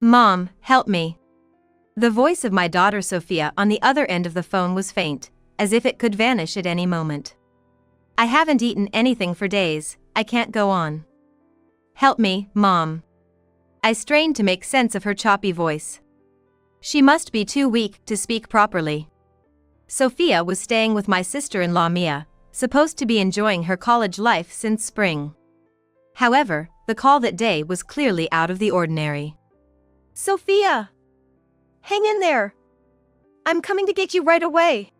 Mom, help me. The voice of my daughter Sophia on the other end of the phone was faint, as if it could vanish at any moment. I haven't eaten anything for days, I can't go on. Help me, Mom. I strained to make sense of her choppy voice. She must be too weak to speak properly. Sophia was staying with my sister-in-law Mia, supposed to be enjoying her college life since spring. However, the call that day was clearly out of the ordinary. Sophia! Hang in there! I'm coming to get you right away.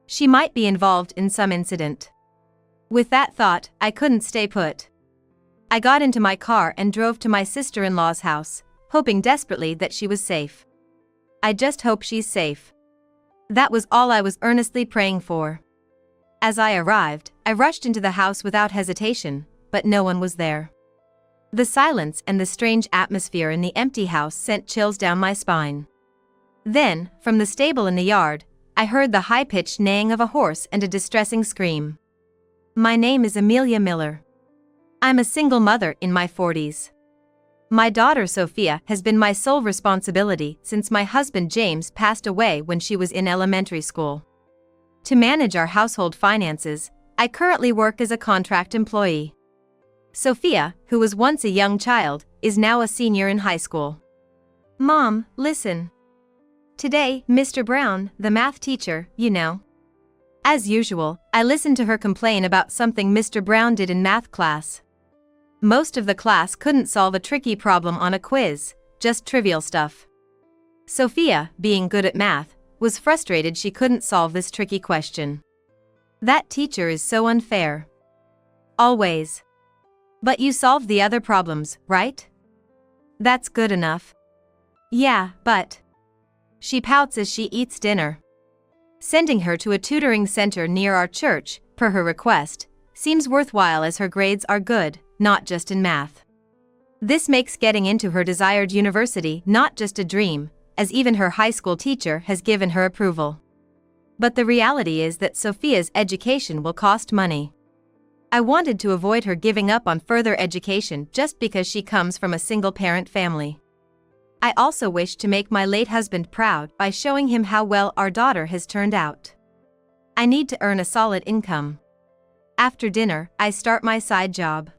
She might be involved in some incident. With that thought, I couldn't stay put. I got into my car and drove to my sister-in-law's house, hoping desperately that she was safe. I just hope she's safe. That was all I was earnestly praying for. As I arrived, I rushed into the house without hesitation, but no one was there. The silence and the strange atmosphere in the empty house sent chills down my spine. Then, from the stable in the yard, I heard the high-pitched neighing of a horse and a distressing scream. My name is Amelia Miller. I'm a single mother in my 40s. My daughter Sophia has been my sole responsibility since my husband James passed away when she was in elementary school. To manage our household finances, I currently work as a contract employee. Sophia, who was once a young child, is now a senior in high school. Mom, listen. Today, Mr. Brown, the math teacher, you know. As usual, I listened to her complain about something Mr. Brown did in math class. Most of the class couldn't solve a tricky problem on a quiz, just trivial stuff. Sophia, being good at math, was frustrated she couldn't solve this tricky question. That teacher is so unfair. Always. But you solved the other problems, right? That's good enough. Yeah, but... She pouts as she eats dinner. Sending her to a tutoring center near our church, per her request, seems worthwhile as her grades are good, not just in math. This makes getting into her desired university not just a dream, as even her high school teacher has given her approval. But the reality is that Sophia's education will cost money. I wanted to avoid her giving up on further education just because she comes from a single-parent family. I also wish to make my late husband proud by showing him how well our daughter has turned out. I need to earn a solid income. After dinner, I start my side job.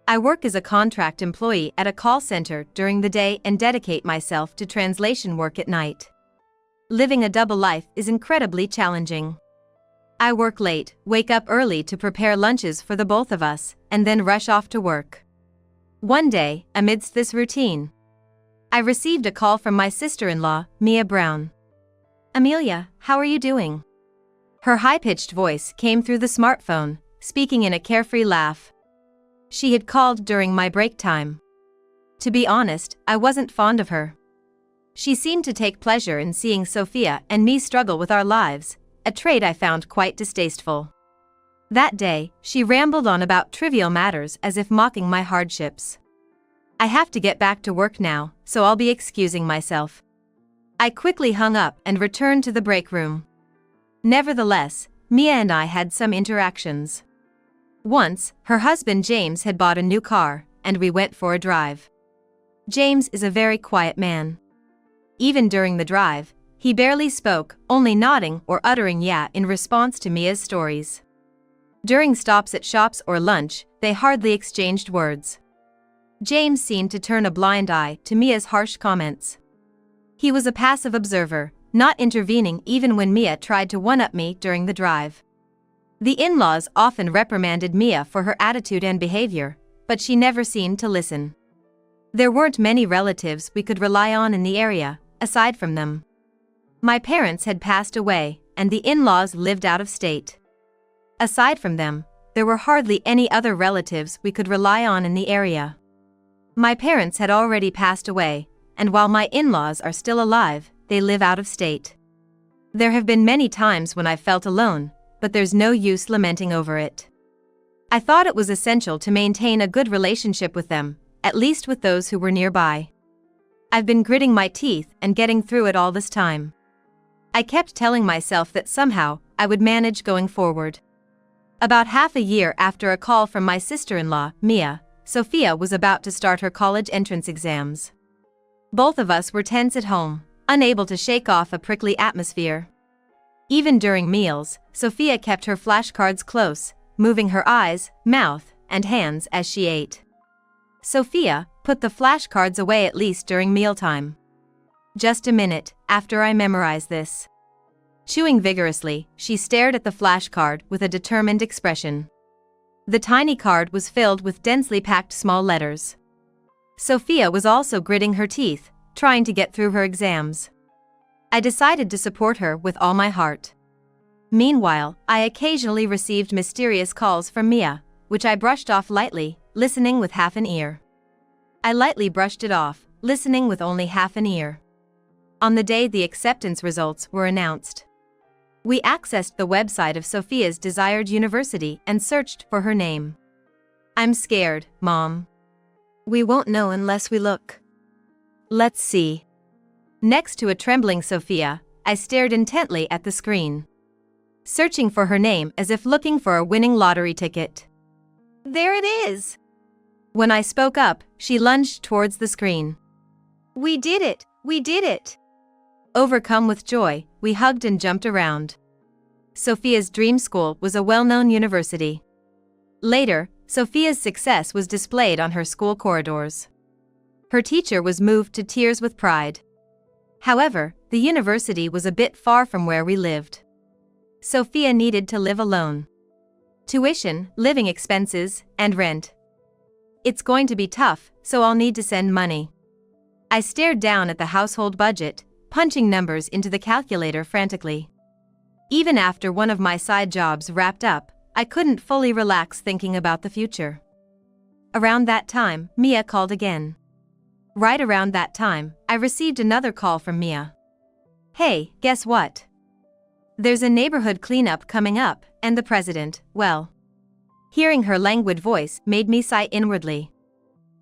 I work as a contract employee at a call center during the day and dedicate myself to translation work at night. Living a double life is incredibly challenging. I work late, wake up early to prepare lunches for the both of us, and then rush off to work. One day, amidst this routine, I received a call from my sister-in-law, Mia Brown. Amelia, how are you doing? Her high-pitched voice came through the smartphone, speaking in a carefree laugh. She had called during my break time. To be honest, I wasn't fond of her. She seemed to take pleasure in seeing Sophia and me struggle with our lives, a trait I found quite distasteful. That day, she rambled on about trivial matters as if mocking my hardships. I have to get back to work now, so I'll be excusing myself. I quickly hung up and returned to the break room. Nevertheless, Mia and I had some interactions. Once, her husband James had bought a new car, and we went for a drive. James is a very quiet man. Even during the drive, he barely spoke, only nodding or uttering yeah in response to Mia's stories. During stops at shops or lunch, they hardly exchanged words. James seemed to turn a blind eye to Mia's harsh comments. He was a passive observer, not intervening even when Mia tried to one-up me during the drive. The in-laws often reprimanded Mia for her attitude and behavior, but she never seemed to listen. There weren't many relatives we could rely on in the area, aside from them. My parents had passed away, and the in-laws lived out of state. Aside from them, there were hardly any other relatives we could rely on in the area. My parents had already passed away, and while my in-laws are still alive, they live out of state. There have been many times when I felt alone, but there's no use lamenting over it. I thought it was essential to maintain a good relationship with them, at least with those who were nearby. I've been gritting my teeth and getting through it all this time. I kept telling myself that somehow I would manage going forward. About half a year after a call from my sister-in-law, Mia, Sophia was about to start her college entrance exams. Both of us were tense at home, unable to shake off a prickly atmosphere. Even during meals, Sophia kept her flashcards close, moving her eyes, mouth, and hands as she ate. Sophia, put the flashcards away at least during mealtime. Just a minute, after I memorized this. Chewing vigorously, she stared at the flashcard with a determined expression. The tiny card was filled with densely packed small letters. Sophia was also gritting her teeth, trying to get through her exams. I decided to support her with all my heart. Meanwhile, I occasionally received mysterious calls from Mia, which I brushed off lightly, listening with half an ear. I lightly brushed it off, listening with only half an ear. On the day the acceptance results were announced, we accessed the website of Sophia's desired university and searched for her name. I'm scared, Mom. We won't know unless we look. Let's see. Next to a trembling Sophia, I stared intently at the screen, searching for her name as if looking for a winning lottery ticket. There it is! When I spoke up, she lunged towards the screen. We did it! We did it! Overcome with joy, we hugged and jumped around. Sophia's dream school was a well-known university. Later, Sophia's success was displayed on her school corridors. Her teacher was moved to tears with pride. However, the university was a bit far from where we lived. Sophia needed to live alone. Tuition, living expenses, and rent. It's going to be tough, so I'll need to send money. I stared down at the household budget, punching numbers into the calculator frantically. Even after one of my side jobs wrapped up, I couldn't fully relax thinking about the future. Around that time, Mia called again. Right around that time, I received another call from Mia. Hey, guess what? There's a neighborhood cleanup coming up, and the president, well. Hearing her languid voice made me sigh inwardly.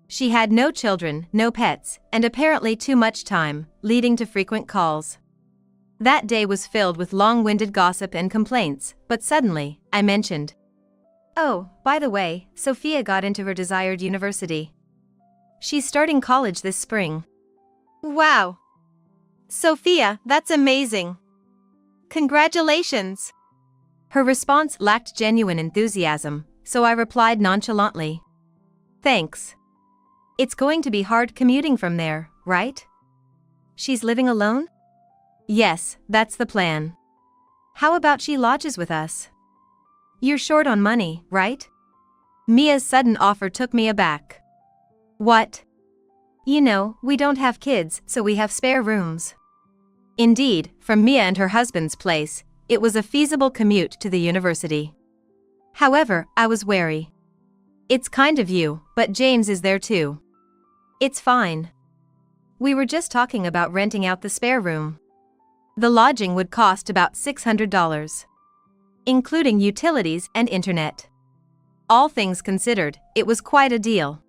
She had no children, no pets, and apparently too much time, leading to frequent calls. That day was filled with long-winded gossip and complaints, but suddenly, I mentioned, "Oh, by the way, Sophia got into her desired university. She's starting college this spring." Wow! Sophia, that's amazing! Congratulations! Her response lacked genuine enthusiasm, so I replied nonchalantly, "Thanks. It's going to be hard commuting from there, right?" "She's living alone?" "Yes, that's the plan." "How about she lodges with us?" "You're short on money, right?" Mia's sudden offer took me aback. "What?" "You know, we don't have kids, so we have spare rooms." Indeed, from Mia and her husband's place, it was a feasible commute to the university. However, I was wary. "It's kind of you, but James is there too." "It's fine. We were just talking about renting out the spare room." The lodging would cost about $600, including utilities and internet. All things considered, it was quite a deal.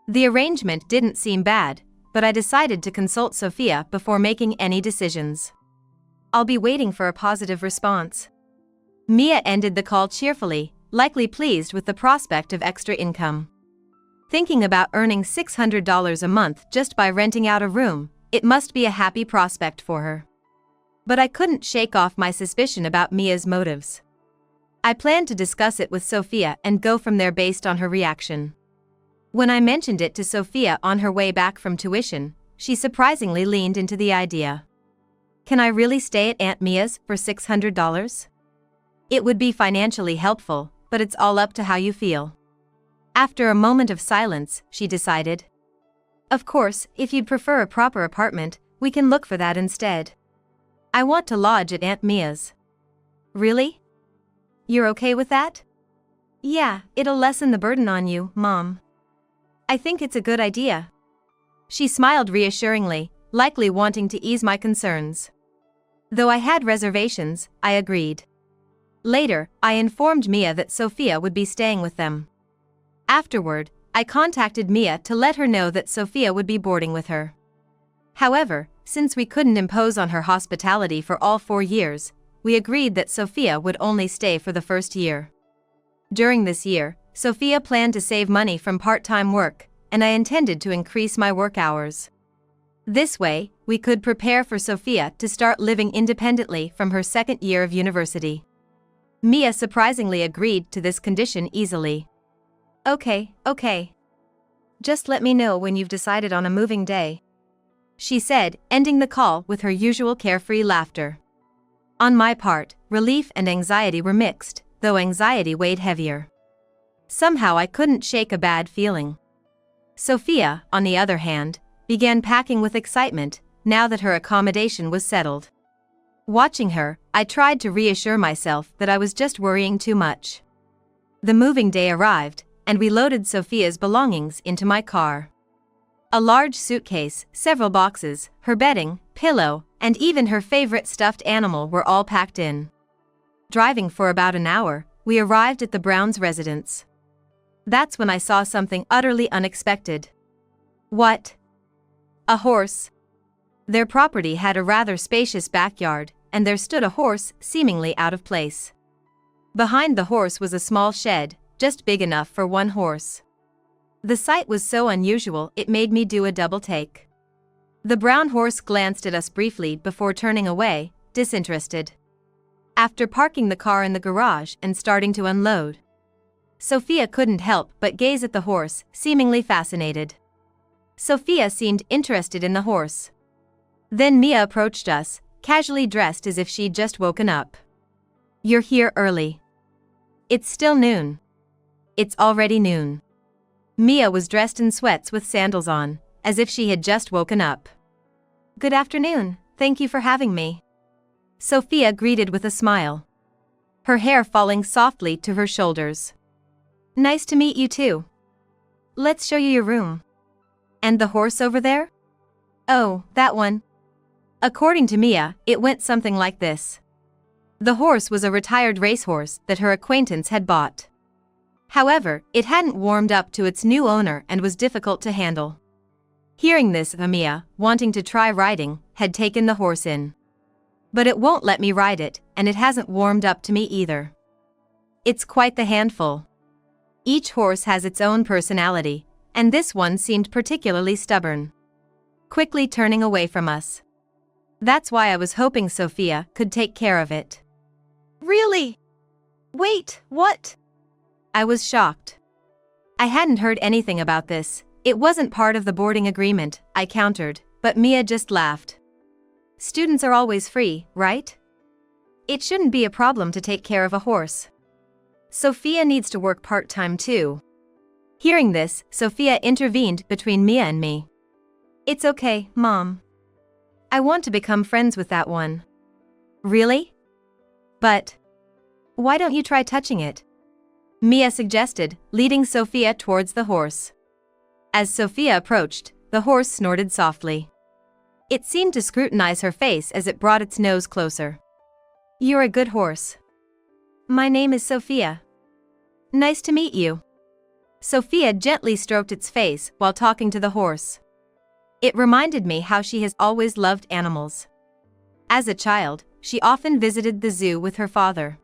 The arrangement didn't seem bad, but I decided to consult Sophia before making any decisions. "I'll be waiting for a positive response." Mia ended the call cheerfully, likely pleased with the prospect of extra income. Thinking about earning $600 a month just by renting out a room, it must be a happy prospect for her. But I couldn't shake off my suspicion about Mia's motives. I planned to discuss it with Sophia and go from there based on her reaction. When I mentioned it to Sophia on her way back from tuition, she surprisingly leaned into the idea. "Can I really stay at Aunt Mia's for $600? It would be financially helpful, but it's all up to how you feel." After a moment of silence, she decided, "Of course, if you'd prefer a proper apartment, we can look for that instead. I want to lodge at Aunt Mia's." "Really? You're okay with that?" "Yeah, it'll lessen the burden on you, Mom. I think it's a good idea." She smiled reassuringly, likely wanting to ease my concerns. Though I had reservations, I agreed. Later, I informed Mia that Sophia would be staying with them. Afterward, I contacted Mia to let her know that Sophia would be boarding with her. However, since we couldn't impose on her hospitality for all 4 years, we agreed that Sophia would only stay for the first year. During this year, Sophia planned to save money from part-time work, and I intended to increase my work hours. This way, we could prepare for Sophia to start living independently from her second year of university. Mia surprisingly agreed to this condition easily. Okay. Just let me know when you've decided on a moving day," she said, ending the call with her usual carefree laughter. On my part, relief and anxiety were mixed, though anxiety weighed heavier. Somehow I couldn't shake a bad feeling. Sophia, on the other hand, began packing with excitement, now that her accommodation was settled. Watching her, I tried to reassure myself that I was just worrying too much. The moving day arrived, and we loaded Sophia's belongings into my car. A large suitcase, several boxes, her bedding, pillow, and even her favorite stuffed animal were all packed in. Driving for about an hour, we arrived at the Browns' residence. That's when I saw something utterly unexpected. What? A horse. Their property had a rather spacious backyard, and there stood a horse seemingly out of place. Behind the horse was a small shed, just big enough for one horse. The sight was so unusual it made me do a double take. The brown horse glanced at us briefly before turning away, disinterested. After parking the car in the garage and starting to unload, Sophia couldn't help but gaze at the horse, seemingly fascinated. Sophia seemed interested in the horse. Then Mia approached us, casually dressed as if she'd just woken up. "You're here early." "It's still noon." "It's already noon." Mia was dressed in sweats with sandals on, as if she had just woken up. "Good afternoon, thank you for having me," Sophia greeted with a smile, her hair falling softly to her shoulders. "Nice to meet you too. Let's show you your room." "And the horse over there?" "Oh, that one." According to Mia, it went something like this. The horse was a retired racehorse that her acquaintance had bought. However, it hadn't warmed up to its new owner and was difficult to handle. Hearing this, Mia, wanting to try riding, had taken the horse in. "But it won't let me ride it, and it hasn't warmed up to me either. It's quite the handful. Each horse has its own personality, and this one seemed particularly stubborn, quickly turning away from us. That's why I was hoping Sophia could take care of it." "Really? Wait, what?" I was shocked. I hadn't heard anything about this. It wasn't part of the boarding agreement, I countered, but Mia just laughed. "Students are always free, right? It shouldn't be a problem to take care of a horse. Sophia needs to work part-time too." Hearing this, Sophia intervened between Mia and me. "It's okay, Mom. I want to become friends with that one." "Really? But why don't you try touching it?" Mia suggested, leading Sophia towards the horse. As Sophia approached, the horse snorted softly. It seemed to scrutinize her face as it brought its nose closer. "You're a good horse." "My name is Sophia." "Nice to meet you." Sophia gently stroked its face while talking to the horse. It reminded me how she has always loved animals. As a child, she often visited the zoo with her father.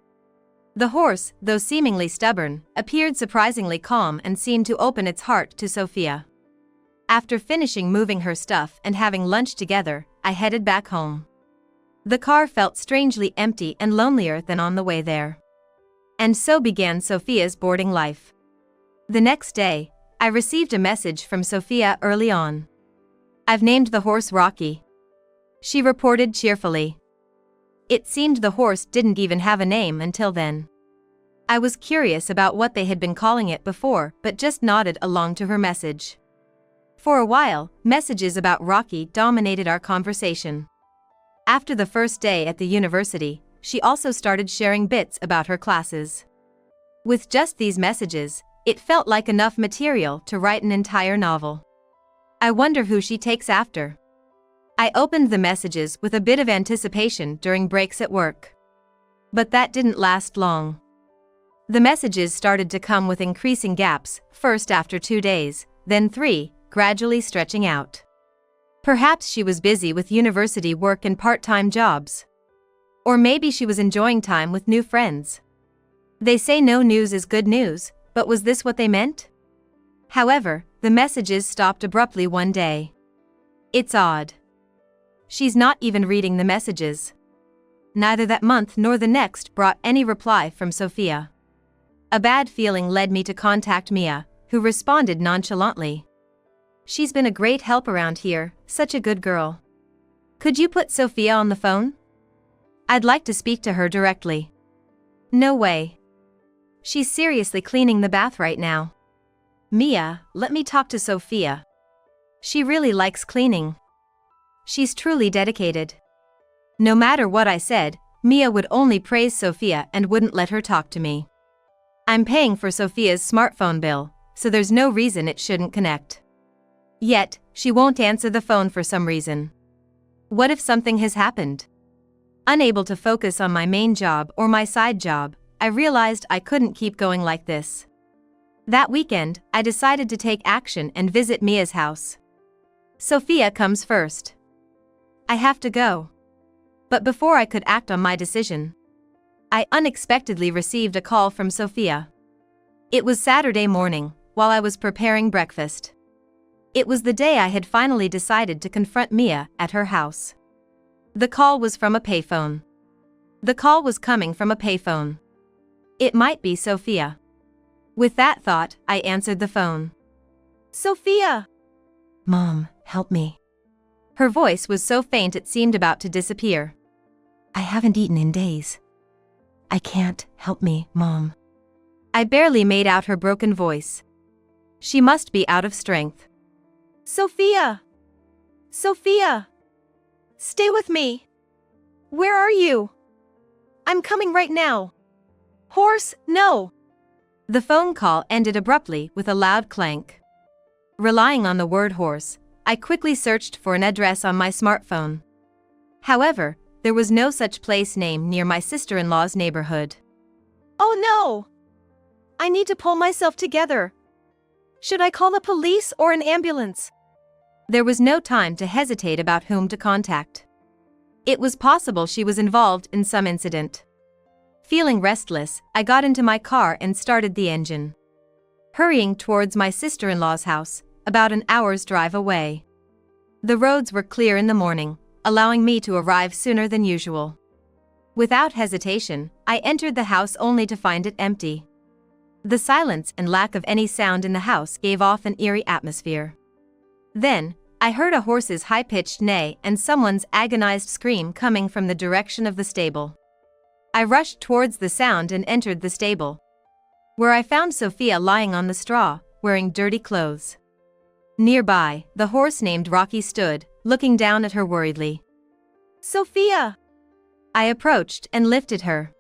The horse, though seemingly stubborn, appeared surprisingly calm and seemed to open its heart to Sophia. After finishing moving her stuff and having lunch together, I headed back home. The car felt strangely empty and lonelier than on the way there. And so began Sophia's boarding life. The next day, I received a message from Sophia early on. "I've named the horse Rocky," she reported cheerfully. It seemed the horse didn't even have a name until then. I was curious about what they had been calling it before, but just nodded along to her message. For a while, messages about Rocky dominated our conversation. After the first day at the university, she also started sharing bits about her classes. With just these messages, it felt like enough material to write an entire novel. I wonder who she takes after. I opened the messages with a bit of anticipation during breaks at work. But that didn't last long. The messages started to come with increasing gaps, first after 2 days, then 3, gradually stretching out. Perhaps she was busy with university work and part-time jobs. Or maybe she was enjoying time with new friends. They say no news is good news, but was this what they meant? However, the messages stopped abruptly one day. It's odd. She's not even reading the messages. Neither that month nor the next brought any reply from Sophia. A bad feeling led me to contact Mia, who responded nonchalantly. She's been a great help around here, such a good girl. Could you put Sophia on the phone? I'd like to speak to her directly. No way. She's seriously cleaning the bath right now. Mia, let me talk to Sophia. She really likes cleaning. She's truly dedicated. No matter what I said, Mia would only praise Sophia and wouldn't let her talk to me. I'm paying for Sophia's smartphone bill, so there's no reason it shouldn't connect. Yet, she won't answer the phone for some reason. What if something has happened? Unable to focus on my main job or my side job, I realized I couldn't keep going like this. That weekend, I decided to take action and visit Mia's house. Sophia comes first. I have to go. But before I could act on my decision, I unexpectedly received a call from Sophia. It was Saturday morning, while I was preparing breakfast. It was the day I had finally decided to confront Mia at her house. The call was from a payphone. The call was coming from a payphone. It might be Sophia. With that thought, I answered the phone. Sophia! Mom, help me. Her voice was so faint it seemed about to disappear. I haven't eaten in days. I can't, help me, Mom. I barely made out her broken voice. She must be out of strength. Sophia! Sophia! Stay with me. Where are you? I'm coming right now. Horse, no! The phone call ended abruptly with a loud clank. Relying on the word horse, I quickly searched for an address on my smartphone. However, there was no such place name near my sister-in-law's neighborhood. Oh no! I need to pull myself together. Should I call the police or an ambulance? There was no time to hesitate about whom to contact. It was possible she was involved in some incident. Feeling restless, I got into my car and started the engine. Hurrying towards my sister-in-law's house, about an hour's drive away. The roads were clear in the morning, allowing me to arrive sooner than usual. Without hesitation, I entered the house only to find it empty. The silence and lack of any sound in the house gave off an eerie atmosphere. Then, I heard a horse's high-pitched neigh and someone's agonized scream coming from the direction of the stable. I rushed towards the sound and entered the stable, where I found Sophia lying on the straw, wearing dirty clothes. Nearby, the horse named Rocky stood, looking down at her worriedly. Sophia! I approached and lifted her.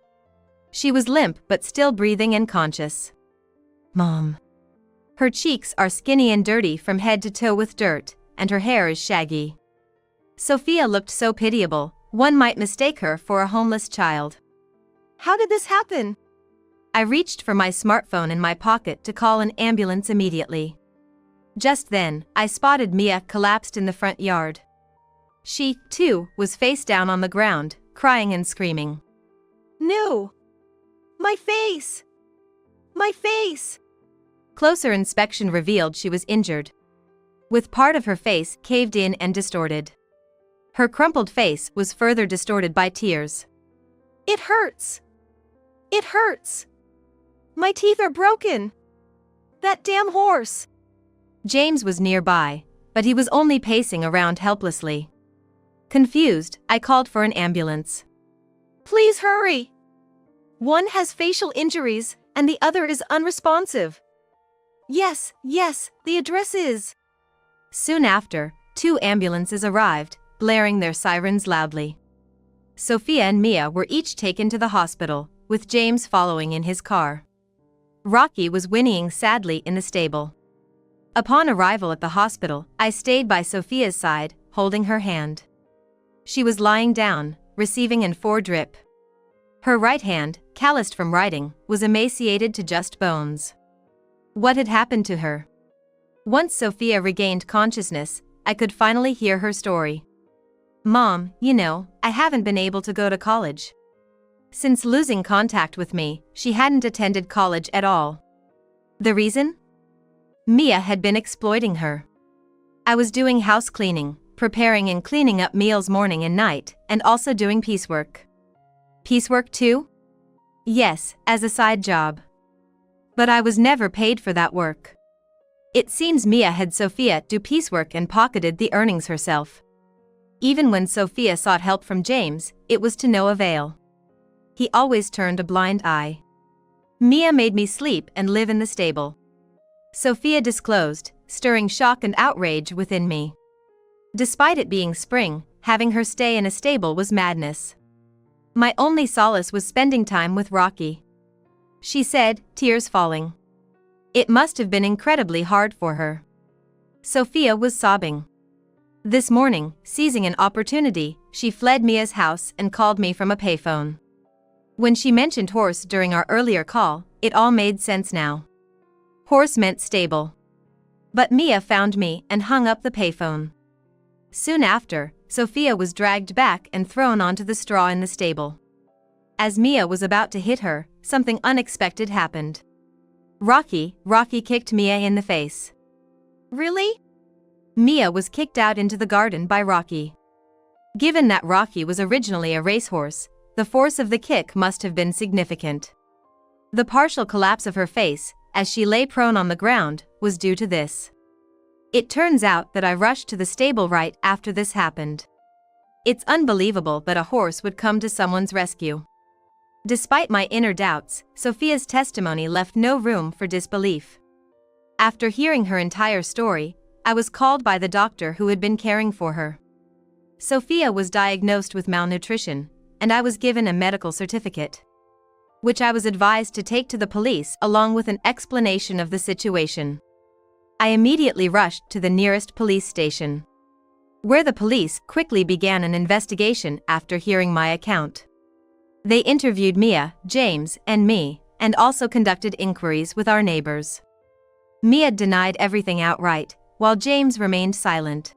She was limp but still breathing and conscious. Mom. Her cheeks are skinny and dirty from head to toe with dirt, and her hair is shaggy. Sophia looked so pitiable, one might mistake her for a homeless child. How did this happen? I reached for my smartphone in my pocket to call an ambulance immediately. Just then, I spotted Mia collapsed in the front yard. She, too, was face down on the ground, crying and screaming. No! My face! My face! Closer inspection revealed she was injured, with part of her face caved in and distorted. Her crumpled face was further distorted by tears. It hurts! It hurts! My teeth are broken! That damn horse! James was nearby, but he was only pacing around helplessly. Confused, I called for an ambulance. Please hurry! One has facial injuries, and the other is unresponsive. Yes, the address is. Soon after, 2 ambulances arrived, blaring their sirens loudly. Sophia and Mia were each taken to the hospital, with James following in his car. Rocky was whinnying sadly in the stable. Upon arrival at the hospital, I stayed by Sophia's side, holding her hand. She was lying down, receiving an 4 drip. Her right hand, calloused from riding, was emaciated to just bones. What had happened to her? Once Sophia regained consciousness, I could finally hear her story. Mom, I haven't been able to go to college. Since losing contact with me, she hadn't attended college at all. The reason? Mia had been exploiting her. I was doing house cleaning, preparing and cleaning up meals morning and night, and also doing piecework. Piecework too? Yes, as a side job. But I was never paid for that work. It seems Mia had Sophia do piecework and pocketed the earnings herself. Even when Sophia sought help from James, it was to no avail. He always turned a blind eye. Mia made me sleep and live in the stable, Sophia disclosed, stirring shock and outrage within me. Despite it being spring, having her stay in a stable was madness. My only solace was spending time with Rocky, she said, tears falling. It must have been incredibly hard for her. Sophia was sobbing. This morning, seizing an opportunity, she fled Mia's house and called me from a payphone. When she mentioned horse during our earlier call, it all made sense now. Horse meant stable. But Mia found me and hung up the payphone. Soon after, Sophia was dragged back and thrown onto the straw in the stable. As Mia was about to hit her, something unexpected happened. Rocky kicked Mia in the face. Really? Mia was kicked out into the garden by Rocky. Given that Rocky was originally a racehorse, the force of the kick must have been significant. The partial collapse of her face, as she lay prone on the ground, was due to this. It turns out that I rushed to the stable right after this happened. It's unbelievable that a horse would come to someone's rescue. Despite my inner doubts, Sophia's testimony left no room for disbelief. After hearing her entire story, I was called by the doctor who had been caring for her. Sophia was diagnosed with malnutrition, and I was given a medical certificate, which I was advised to take to the police along with an explanation of the situation. I immediately rushed to the nearest police station, where the police quickly began an investigation after hearing my account. They interviewed Mia, James, and me, and also conducted inquiries with our neighbors. Mia denied everything outright, while James remained silent.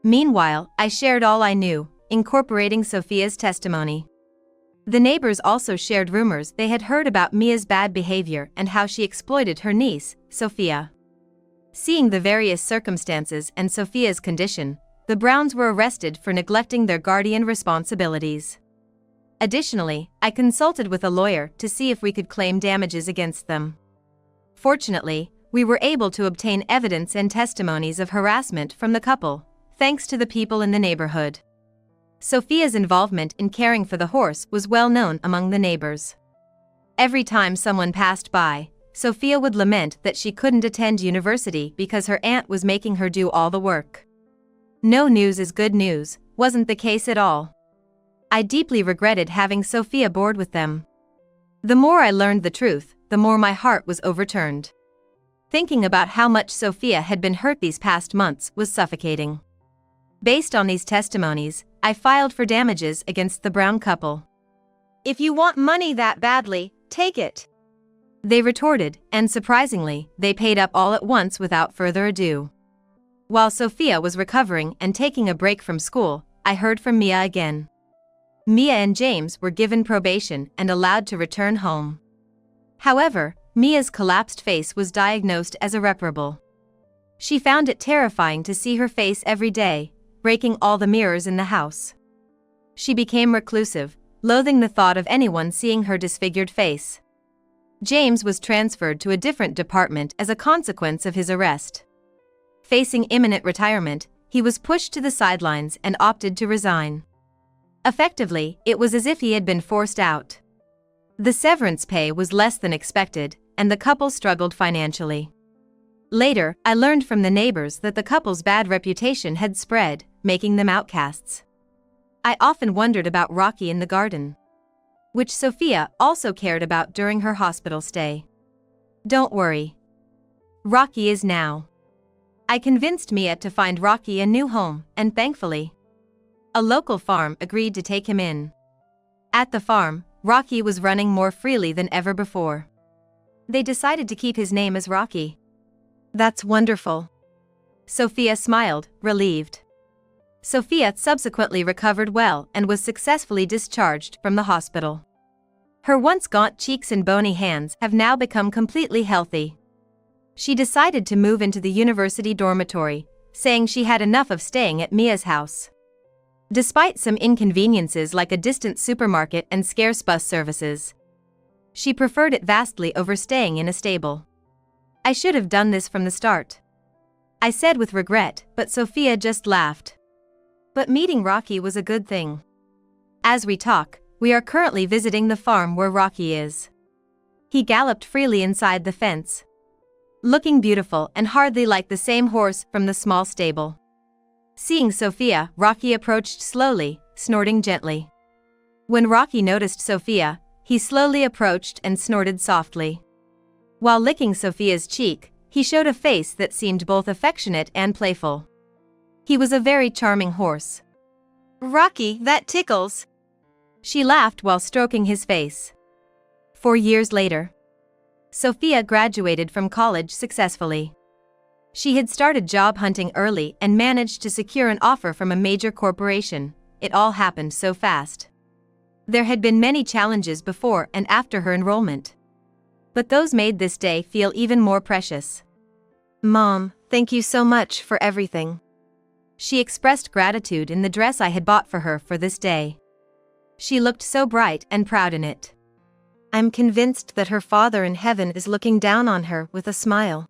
Meanwhile, I shared all I knew, incorporating Sophia's testimony. The neighbors also shared rumors they had heard about Mia's bad behavior and how she exploited her niece, Sophia. Seeing the various circumstances and Sophia's condition, the Browns were arrested for neglecting their guardian responsibilities. Additionally, I consulted with a lawyer to see if we could claim damages against them. Fortunately, we were able to obtain evidence and testimonies of harassment from the couple, thanks to the people in the neighborhood. Sophia's involvement in caring for the horse was well known among the neighbors. Every time someone passed by, Sophia would lament that she couldn't attend university because her aunt was making her do all the work. No news is good news, wasn't the case at all. I deeply regretted having Sophia board with them. The more I learned the truth, the more my heart was overturned. Thinking about how much Sophia had been hurt these past months was suffocating. Based on these testimonies, I filed for damages against the Brown couple. If you want money that badly, take it, they retorted, and surprisingly, they paid up all at once without further ado. While Sophia was recovering and taking a break from school, I heard from Mia again. Mia and James were given probation and allowed to return home. However, Mia's collapsed face was diagnosed as irreparable. She found it terrifying to see her face every day, breaking all the mirrors in the house. She became reclusive, loathing the thought of anyone seeing her disfigured face. James was transferred to a different department as a consequence of his arrest. Facing imminent retirement, he was pushed to the sidelines and opted to resign. Effectively, it was as if he had been forced out. The severance pay was less than expected, and the couple struggled financially. Later, I learned from the neighbors that the couple's bad reputation had spread, making them outcasts. I often wondered about Rocky in the garden, which Sophia also cared about during her hospital stay. Don't worry. Rocky is now. I convinced Mia to find Rocky a new home, and thankfully, a local farm agreed to take him in. At the farm, Rocky was running more freely than ever before. They decided to keep his name as Rocky. That's wonderful. Sophia smiled, relieved. Sophia subsequently recovered well and was successfully discharged from the hospital. Her once gaunt cheeks and bony hands have now become completely healthy. She decided to move into the university dormitory, saying she had enough of staying at Mia's house. Despite some inconveniences like a distant supermarket and scarce bus services, she preferred it vastly over staying in a stable. I should have done this from the start, I said with regret, but Sophia just laughed. But meeting Rocky was a good thing. As we talk, we are currently visiting the farm where Rocky is. He galloped freely inside the fence, looking beautiful and hardly like the same horse from the small stable. Seeing Sophia, Rocky approached slowly, snorting gently. When Rocky noticed Sophia, he slowly approached and snorted softly. While licking Sophia's cheek, he showed a face that seemed both affectionate and playful. He was a very charming horse. Rocky, that tickles. She laughed while stroking his face. 4 years later, Sophia graduated from college successfully. She had started job hunting early and managed to secure an offer from a major corporation. It all happened so fast. There had been many challenges before and after her enrollment, but those made this day feel even more precious. Mom, thank you so much for everything. She expressed gratitude in the dress I had bought for her for this day. She looked so bright and proud in it. I'm convinced that her Father in heaven is looking down on her with a smile.